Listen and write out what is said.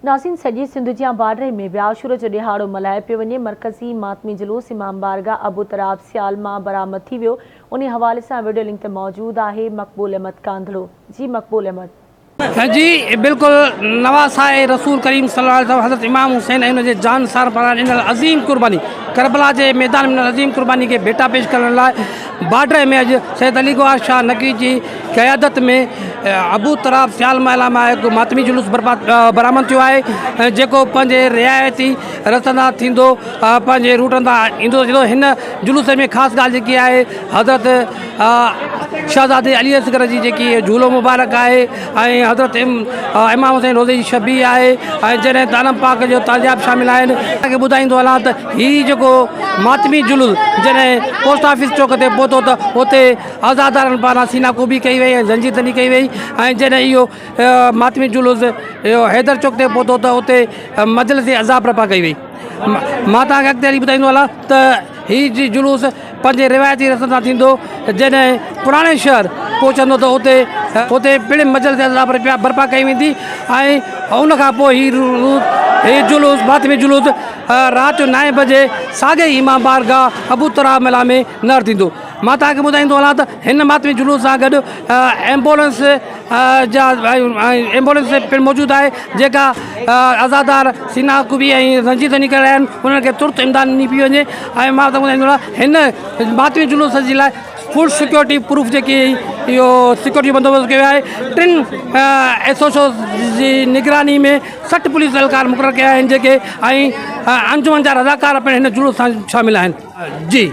नाज़रीन, सॼी सिंध जी बार्डर में ब्याशुर जो ॾिहाड़ो मल्हाए पियो वञे। मरकज़ी मातमी जुलूस इमाम बारगाह अबू तराब सियाल मां बरामद थी वियो। उन हवाले से वीडियो लिंक ते मौजूद है मक़बूल अहमद कांधड़ो। जी मक़बूल अहमद। जी बिल्कुल, नवासाए रसूल करीम सल्लल्लाहु अलैहि वसल्लम हज़रत इमाम हुसैन ऐं उनजे जान सार पारां इन अज़ीम कुर्बानी करबला के मैदान में अज़ीम कुर्बानी के भेटा पेश करण लाइ बार्डर में अॼु सैयद अली गौहर शाह नक़वी जी क़यादत में अबू तराब सियाल महिला में एक मातमी जुलूस बरामद थियो आहे, जेको पंहिंजे रियायती रसंदा थींदो पंहिंजे रूटनि तां ईंदो। जो हिन जुलूस में ख़ासि ॻाल्हि जेकी आहे, हज़रत शहज़ादे अली असगर जी जेकी झूलो मुबारक आहे ऐं हज़रत इमाम हुसैन रोज़े जी शबी आहे ऐं जॾहिं तालम पाक जो तालियाब शामिल आहिनि। तव्हांखे ॿुधाईंदो हलां त हीउ जेको मातमी जुलूस जॾहिं पोस्ट ऑफिस चौक ते पहुतो त उते आज़ादारनि पारां सीनाकोबी कई वई ऐं ज़ंजीतनी कई वई ऐं जॾहिं इहो मातमी जुलूस इहो हैदर चौक ते पहुतो त उते मजलिस अज़ा प्रपा कई वई। मां तव्हांखे अॻिते हली ॿुधाईंदो हलां त हीउ जी जुलूस पंहिंजे रिवायती रस्म सां थींदो। जॾहिं पुराणे शहर पहुचंदो त उते पिण मजलिस अज़ा बर्पा कई वेंदी ऐं उन खां पोइ हीउ जुलूस मातमी जुलूस राति जो 9 बजे साॻे इमाम बारगाह अबू तराब महिला में नर थींदो। मां तव्हांखे ॿुधाईंदो हलां त हिन मातमी जुलूस सां गॾु एम्बुलेंस पिण मौजूदु आहे, जेका आज़ादार सीनाकुबी ऐं रंजीतनी करे आहिनि उन्हनि खे तुर्त इमदाद ॾिनी पई वञे। ऐं मां तव्हांखे ॿुधाईंदो हलां हिन मातमी जुलूस जी लाइ फुल सिक्योरिटी प्रूफ जेकी इहो सिक्योरिटी बंदोबस्तु कयो आहे। 3 एसओ जी निगरानी में 60 पुलिस एहलकार मुक़ररु कया आहिनि, जेके ऐं अंजुमन जा रज़ाकार पिण हिन जुलूस सां शामिल आहिनि। जी।